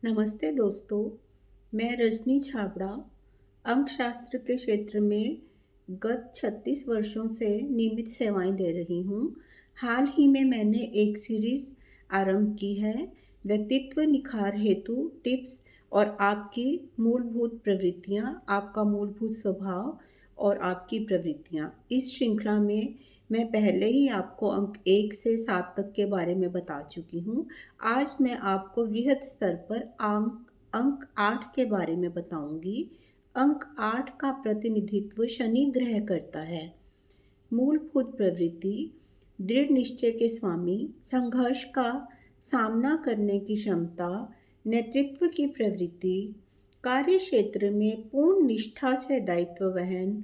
नमस्ते दोस्तों। मैं रजनी छाबड़ा अंकशास्त्र के क्षेत्र में गत 36 वर्षों से नियमित सेवाएं दे रही हूं। हाल ही में मैंने एक सीरीज आरंभ की है, व्यक्तित्व निखार हेतु टिप्स और आपकी मूलभूत प्रवृत्तियां, आपका मूलभूत स्वभाव और आपकी प्रवृत्तियां। इस श्रृंखला में मैं पहले ही आपको अंक 1 से 7 तक के बारे में बता चुकी हूँ। आज मैं आपको वृहद स्तर पर अंक 8 के बारे में बताऊंगी। अंक 8 का प्रतिनिधित्व शनि ग्रह करता है। मूलभूत प्रवृत्ति: दृढ़ निश्चय के स्वामी, संघर्ष का सामना करने की क्षमता, नेतृत्व की प्रवृत्ति, कार्य क्षेत्र में पूर्ण निष्ठा से दायित्व वहन,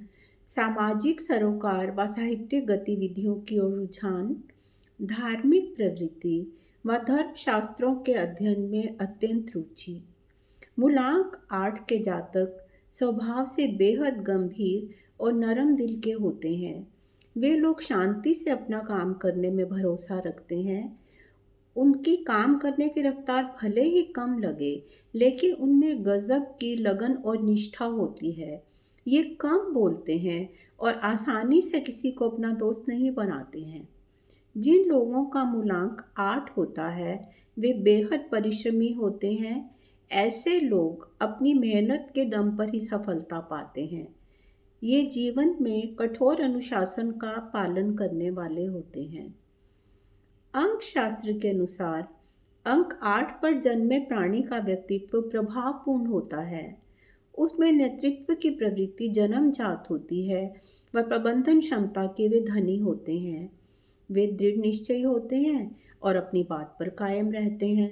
सामाजिक सरोकार व साहित्यिक गतिविधियों की ओर रुझान, धार्मिक प्रवृत्ति व धर्मशास्त्रों के अध्ययन में अत्यंत रुचि। मूलांक 8 के जातक स्वभाव से बेहद गंभीर और नरम दिल के होते हैं। वे लोग शांति से अपना काम करने में भरोसा रखते हैं। उनकी काम करने की रफ्तार भले ही कम लगे, लेकिन उनमें गजब की लगन और निष्ठा होती है। ये कम बोलते हैं और आसानी से किसी को अपना दोस्त नहीं बनाते हैं। जिन लोगों का मूलांक 8 होता है, वे बेहद परिश्रमी होते हैं। ऐसे लोग अपनी मेहनत के दम पर ही सफलता पाते हैं। ये जीवन में कठोर अनुशासन का पालन करने वाले होते हैं। अंक शास्त्र के अनुसार अंक 8 पर जन्मे प्राणी का व्यक्तित्व प्रभावपूर्ण होता है। उसमें नेतृत्व की प्रवृत्ति जन्मजात होती है व प्रबंधन क्षमता के वे धनी होते हैं। वे दृढ़ निश्चयी होते हैं और अपनी बात पर कायम रहते हैं।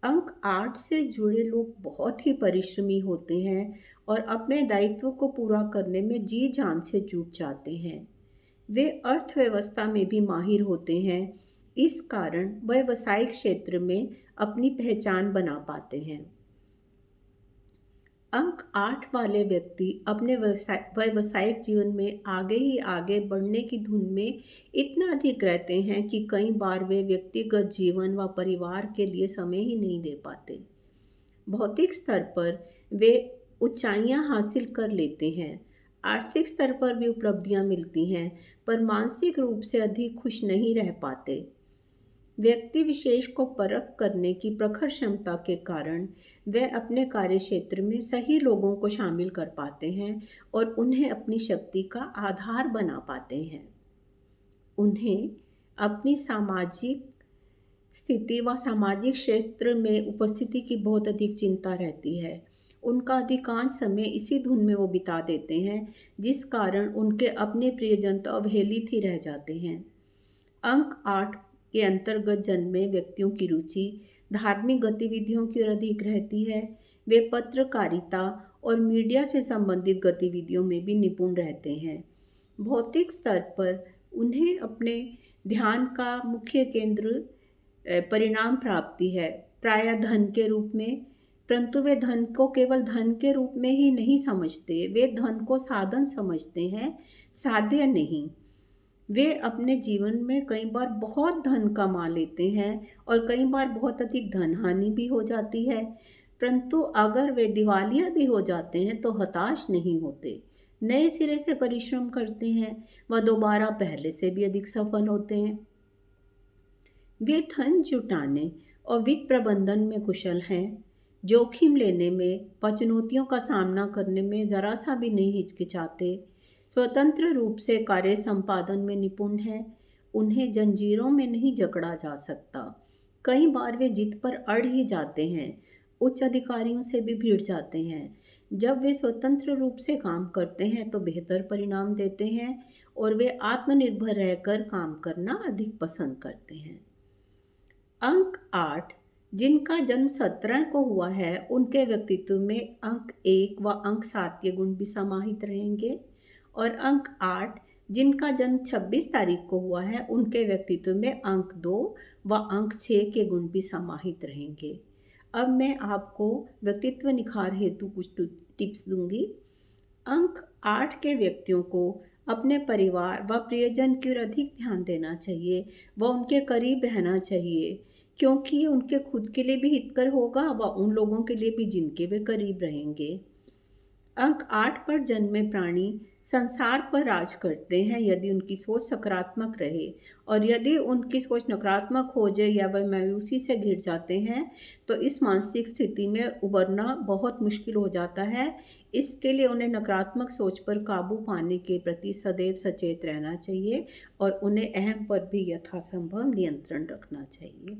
अंक 8 से जुड़े लोग बहुत ही परिश्रमी होते हैं और अपने दायित्व को पूरा करने में जी जान से जुट जाते हैं। वे अर्थव्यवस्था में भी माहिर होते हैं। इस कारण वह व्यावसायिक क्षेत्र में अपनी पहचान बना पाते हैं। अंक 8 वाले व्यक्ति अपने व्यावसायिक जीवन में आगे ही आगे बढ़ने की धुन में इतना अधिक रहते हैं कि कई बार वे व्यक्तिगत जीवन व परिवार के लिए समय ही नहीं दे पाते। भौतिक स्तर पर वे ऊंचाइयां हासिल कर लेते हैं, आर्थिक स्तर पर भी उपलब्धियां मिलती हैं, पर मानसिक रूप से अधिक खुश नहीं रह पाते। व्यक्ति विशेष को परख करने की प्रखर क्षमता के कारण वे अपने कार्य क्षेत्र में सही लोगों को शामिल कर पाते हैं और उन्हें अपनी शक्ति का आधार बना पाते हैं। उन्हें अपनी सामाजिक स्थिति व सामाजिक क्षेत्र में उपस्थिति की बहुत अधिक चिंता रहती है। उनका अधिकांश समय इसी धुन में वो बिता देते हैं, जिस कारण उनके अपने प्रियजन तो अवहेलित ही रह जाते हैं। अंक 8 के अंतर्गत जन्मे व्यक्तियों की रुचि धार्मिक गतिविधियों की ओर अधिक रहती है। वे पत्रकारिता और मीडिया से संबंधित गतिविधियों में भी निपुण रहते हैं। भौतिक स्तर पर उन्हें अपने ध्यान का मुख्य केंद्र परिणाम प्राप्ति है, प्रायः धन के रूप में। परंतु वे धन को केवल धन के रूप में ही नहीं समझते, वे धन को साधन समझते हैं, साध्य नहीं। वे अपने जीवन में कई बार बहुत धन कमा लेते हैं और कई बार बहुत अधिक धन हानि भी हो जाती है, परंतु अगर वे दिवालिया भी हो जाते हैं तो हताश नहीं होते, नए सिरे से परिश्रम करते हैं व दोबारा पहले से भी अधिक सफल होते हैं। वे धन जुटाने और वित्त प्रबंधन में कुशल हैं, जोखिम लेने में व चुनौतियों का सामना करने में जरा सा भी नहीं हिचकिचाते, स्वतंत्र रूप से कार्य संपादन में निपुण हैं। उन्हें जंजीरों में नहीं जकड़ा जा सकता। कई बार वे जिद पर अड़ ही जाते हैं, उच्च अधिकारियों से भी भिड़ जाते हैं। जब वे स्वतंत्र रूप से काम करते हैं तो बेहतर परिणाम देते हैं और वे आत्मनिर्भर रहकर काम करना अधिक पसंद करते हैं। अंक 8 जिनका जन्म 17 को हुआ है, उनके व्यक्तित्व में अंक 1 व अंक 7 के गुण भी समाहित रहेंगे, और अंक 8 जिनका जन्म 26 तारीख को हुआ है, उनके व्यक्तित्व में अंक 2 व अंक 6 के गुण भी समाहित रहेंगे। अब मैं आपको व्यक्तित्व निखार हेतु कुछ टिप्स दूंगी। अंक 8 के व्यक्तियों को अपने परिवार व प्रियजन की ओर अधिक ध्यान देना चाहिए व उनके करीब रहना चाहिए। क्योंकि ये उनके खुद के लिए भी हितकर होगा व उन लोगों के लिए भी जिनके वे करीब रहेंगे। अंक 8 पर जन्मे प्राणी संसार पर राज करते हैं यदि उनकी सोच सकारात्मक रहे, और यदि उनकी सोच नकारात्मक हो जाए या वह मायूसी से घिर जाते हैं तो इस मानसिक स्थिति में उबरना बहुत मुश्किल हो जाता है। इसके लिए उन्हें नकारात्मक सोच पर काबू पाने के प्रति सदैव सचेत रहना चाहिए और उन्हें अहम पर भी यथासंभव नियंत्रण रखना चाहिए।